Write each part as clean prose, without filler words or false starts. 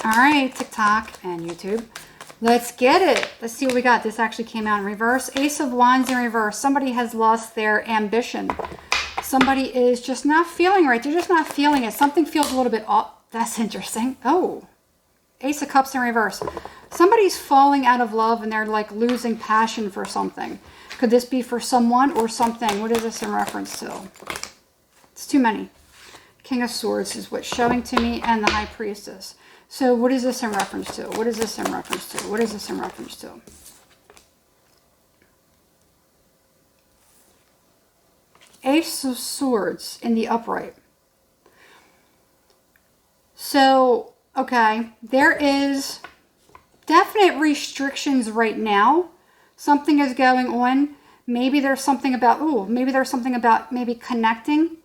All right, TikTok and YouTube. Let's get it. Let's see what we got. This actually came out in reverse. Ace of Wands in reverse. Somebody has lost their ambition. Somebody is just not feeling right. They're just not feeling it. Something feels a little bit off. That's interesting. Oh, Ace of Cups in reverse. Somebody's falling out of love and they're like losing passion for something. Could this be for someone or something? What is this in reference to? It's too many. King of Swords is what's showing to me, and the High Priestess. So what is this in reference to? What is this in reference to? What is this in reference to? Ace of Swords in the upright. So, okay, there is definite restrictions right now. Something is going on. Maybe there's something about, maybe connecting.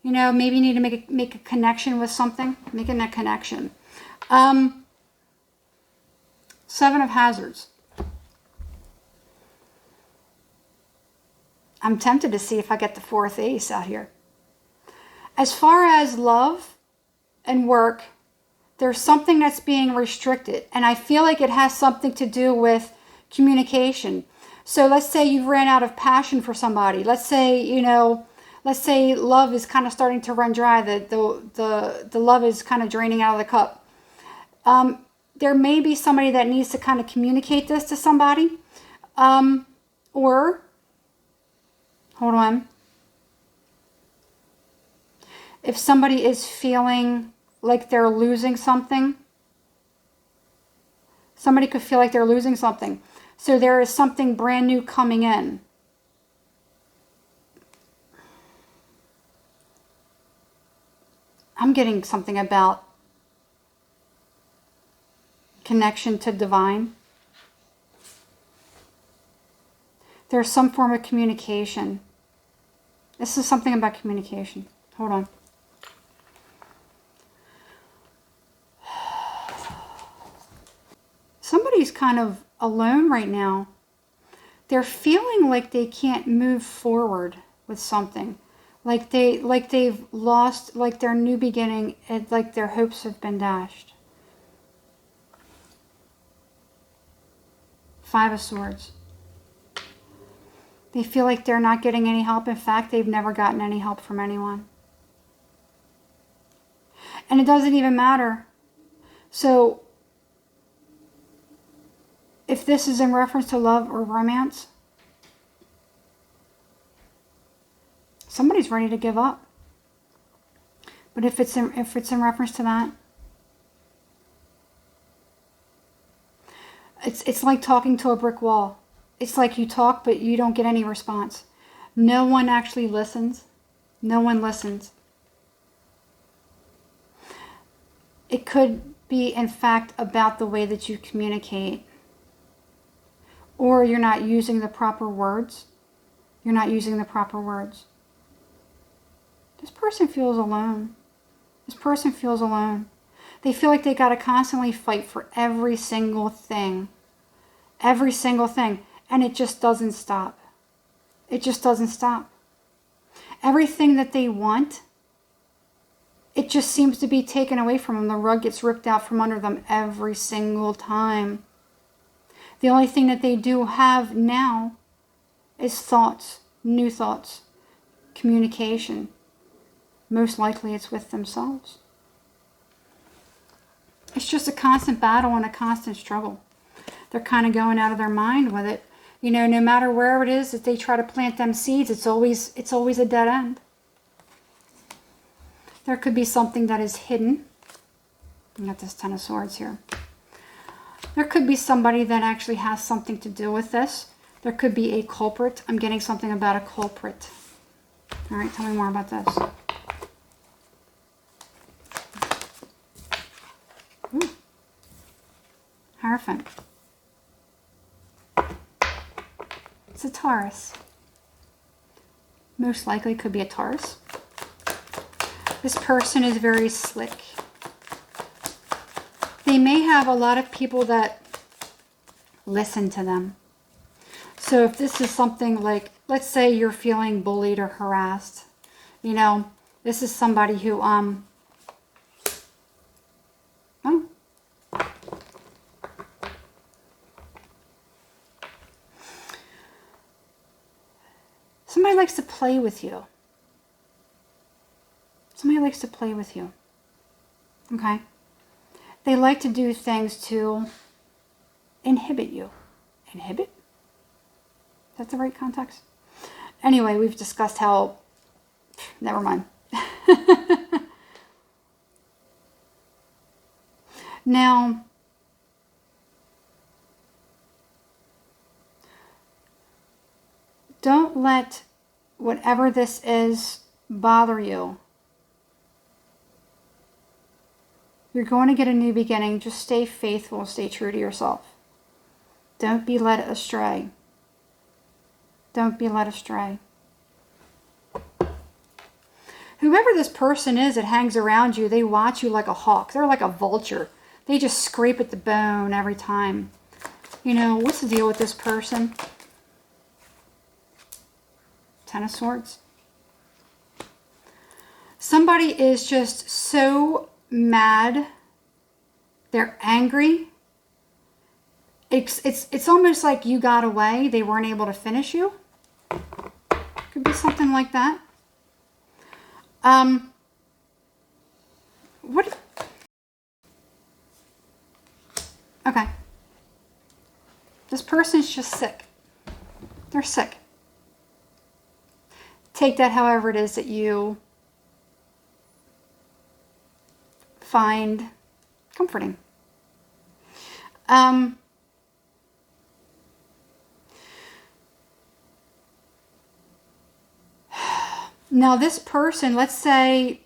You know, maybe you need to make a connection with something. Making that connection. Seven of Hazards. I'm tempted to see if I get the fourth ace out here. As far as love and work, there's something that's being restricted. And I feel like it has something to do with communication. So let's say you've ran out of passion for somebody. Let's say, you know, let's say love is kind of starting to run dry. The love is kind of draining out of the cup. There may be somebody that needs to kind of communicate this to somebody. Or, hold on. If somebody is feeling like they're losing something, somebody could feel like they're losing something. So there is something brand new coming in. I'm getting something about connection to divine. There's some form of communication. This is something about communication. Hold on. Somebody's kind of alone right now. They're feeling like they can't move forward with something. Like they've lost, like their new beginning, and like their hopes have been dashed. Five of Swords. They feel like they're not getting any help. In fact, they've never gotten any help from anyone. And it doesn't even matter. So, if this is in reference to love or romance, somebody's ready to give up. But if it's in reference to that, it's like talking to a brick wall. It's like you talk, but you don't get any response. No one actually listens. No one listens. It could be, in fact, about the way that you communicate. Or you're not using the proper words. You're not using the proper words. This person feels alone. This person feels alone. They feel like they got to constantly fight for every single thing. Every single thing. And it just doesn't stop. It just doesn't stop. Everything that they want, it just seems to be taken away from them. The rug gets ripped out from under them every single time. The only thing that they do have now is thoughts, new thoughts, communication. Most likely it's with themselves. It's just a constant battle and a constant struggle. They're kind of going out of their mind with it. You know, no matter where it is that they try to plant them seeds, it's always a dead end. There could be something that is hidden. I got this Ten of Swords here. There could be somebody that actually has something to do with this. There could be a culprit. I'm getting something about a culprit. All right, tell me more about this. Ooh. Hierophant. It's a Taurus. Most likely could be a Taurus. This person is very slick. They may have a lot of people that listen to them. So if this is something like, let's say you're feeling bullied or harassed, you know, this is somebody who, Somebody likes to play with you. Somebody likes to play with you. Okay? They like to do things to inhibit you. Inhibit? Is that the right context? Anyway, we've discussed how... Never mind. Now, don't let whatever this is bother you. You're going to get a new beginning. Just stay faithful. Stay true to yourself. Don't be led astray. Don't be led astray. Whoever this person is that hangs around you, they watch you like a hawk. They're like a vulture. They just scrape at the bone every time. You know, what's the deal with this person? Ten of Swords. Somebody is just so mad. They're angry. It's almost like you got away. They weren't able to finish you. Could be something like that. What? Okay. This person's just sick. They're sick. Take that however it is that you find comforting. Now this person, let's say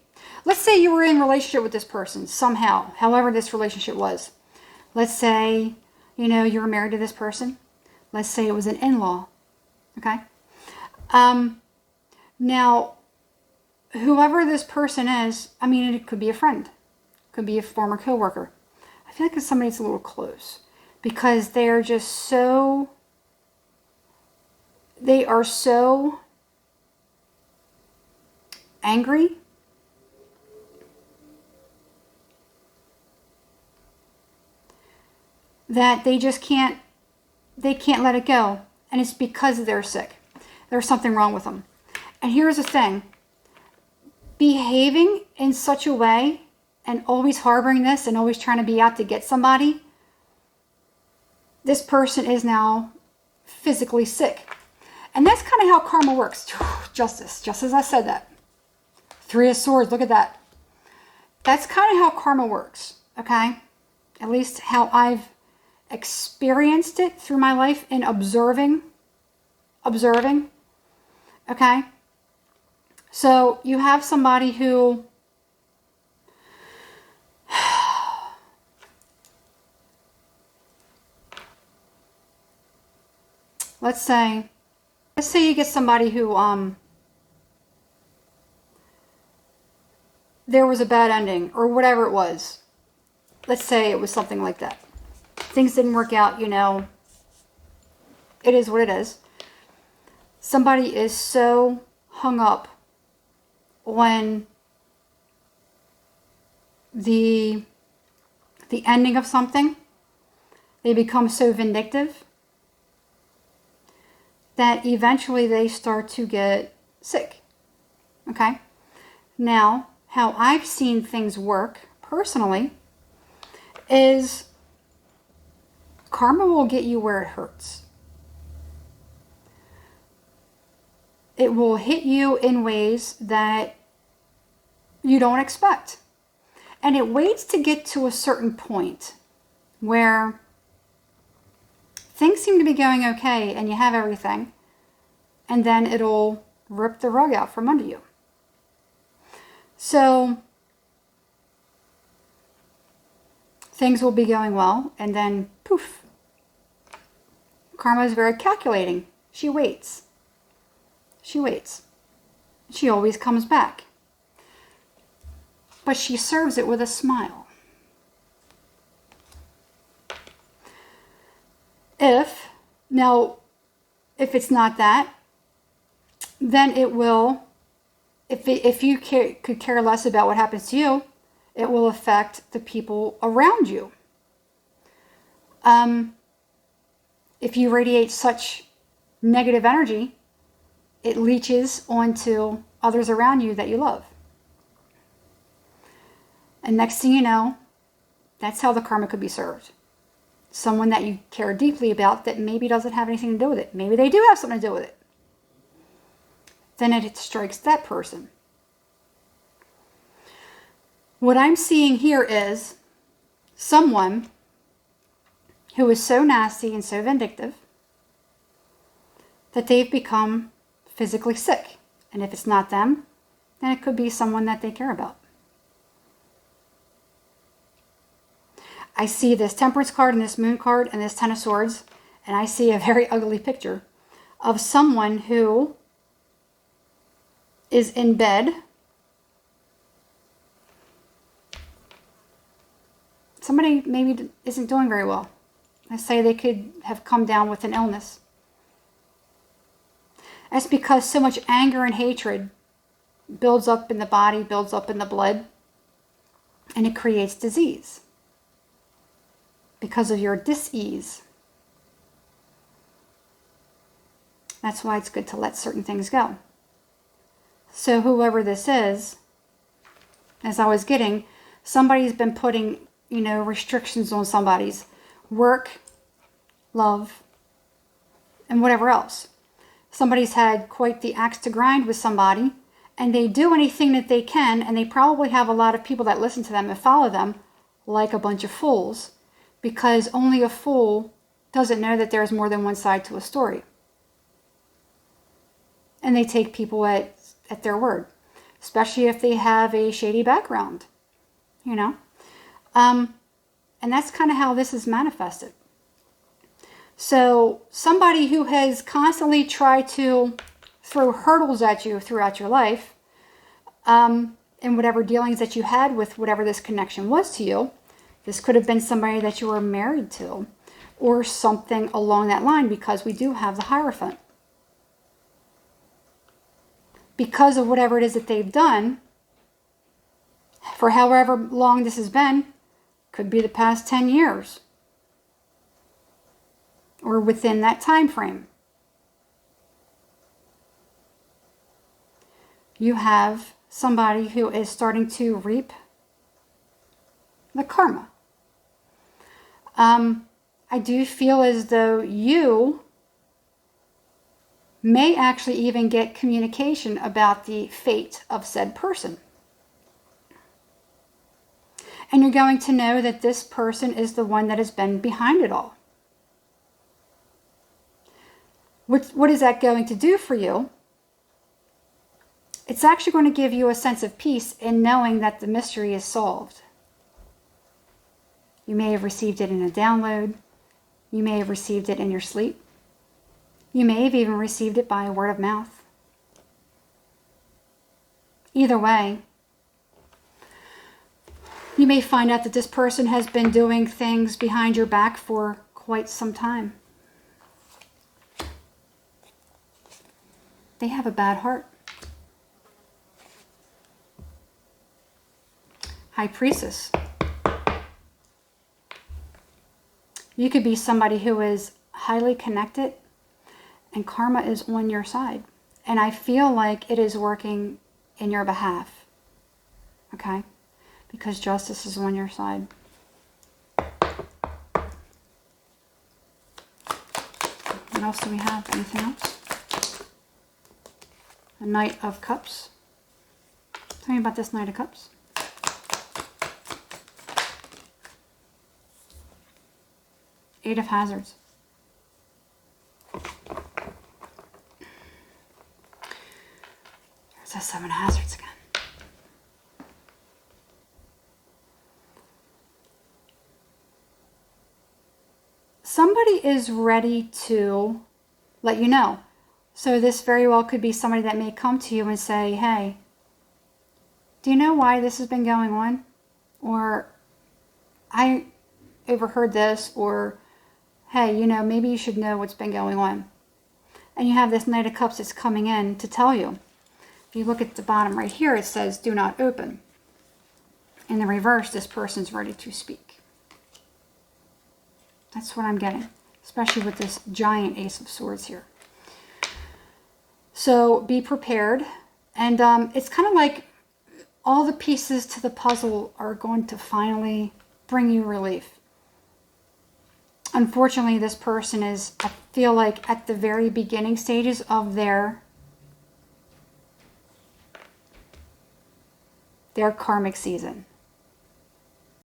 you were in a relationship with this person somehow, however this relationship was. Let's say, you know, you were married to this person. Let's say it was an in-law. Okay? Now, whoever this person is, I mean, it could be a friend. It could be a former coworker. I feel like it's somebody that's a little close. Because they're just so... They are so angry. That they just can't let it go. And it's because they're sick. There's something wrong with them. And here's the thing. Behaving in such a way and always harboring this and always trying to be out to get somebody, this person is now physically sick. And that's kind of how karma works. Justice, just as I said that. Three of Swords, look at that. That's kind of how karma works, okay? At least how I've experienced it through my life in observing, okay? So you have somebody who let's say you get somebody who there was a bad ending or whatever it was. Let's say it was something like that. Things didn't work out, you know. It is what it is. Somebody is so hung up on the ending of something. They become so vindictive that eventually they start to get sick. Okay? Now, how I've seen things work personally is karma will get you where it hurts. It will hit you in ways that you don't expect. And it waits to get to a certain point where things seem to be going okay and you have everything, and then it'll rip the rug out from under you. So things will be going well, and then poof. Karma is very calculating. She waits. She waits. She always comes back. But she serves it with a smile. If it's not that, then it will, if you could care less about what happens to you, it will affect the people around you. If you radiate such negative energy, it leaches onto others around you that you love. And next thing you know, that's how the karma could be served. Someone that you care deeply about that maybe doesn't have anything to do with it. Maybe they do have something to do with it. Then it strikes that person. What I'm seeing here is someone who is so nasty and so vindictive that they've become physically sick. And if it's not them, then it could be someone that they care about. I see this Temperance card and this Moon card and this Ten of Swords, and I see a very ugly picture of someone who is in bed. Somebody maybe isn't doing very well. I say they could have come down with an illness. That's because so much anger and hatred builds up in the body, builds up in the blood, and it creates disease because of your dis-ease. That's why it's good to let certain things go. So whoever this is, as I was getting, somebody's been putting, restrictions on somebody's work, love, and whatever else. Somebody's had quite the axe to grind with somebody, and they do anything that they can, and they probably have a lot of people that listen to them and follow them like a bunch of fools, because only a fool doesn't know that there's more than one side to a story. And they take people at their word, especially if they have a shady background, And that's kind of how this is manifested. So somebody who has constantly tried to throw hurdles at you throughout your life, in whatever dealings that you had with whatever this connection was to you, this could have been somebody that you were married to or something along that line, because we do have the Hierophant. Because of whatever it is that they've done, for however long this has been, could be the past 10 years or within that time frame. You have somebody who is starting to reap the karma. I do feel as though you may actually even get communication about the fate of said person. And you're going to know that this person is the one that has been behind it all. What is that going to do for you? It's actually going to give you a sense of peace in knowing that the mystery is solved. You may have received it in a download. You may have received it in your sleep. You may have even received it by word of mouth. Either way, you may find out that this person has been doing things behind your back for quite some time. They have a bad heart. High Priestess. You could be somebody who is highly connected and karma is on your side. And I feel like it is working in your behalf. Okay? Because justice is on your side. What else do we have? Anything else? A Knight of Cups. Tell me about this Knight of Cups. Eight of Hazards. There's a Seven of Hazards again. Somebody is ready to let you know. So this very well could be somebody that may come to you and say, hey, do you know why this has been going on? Or I overheard this, or hey, maybe you should know what's been going on. And you have this Knight of Cups that's coming in to tell you. If you look at the bottom right here, it says, do not open. In the reverse, this person's ready to speak. That's what I'm getting, especially with this giant Ace of Swords here. So be prepared. And it's kind of like all the pieces to the puzzle are going to finally bring you relief. Unfortunately, this person is, I feel like, at the very beginning stages of their karmic season.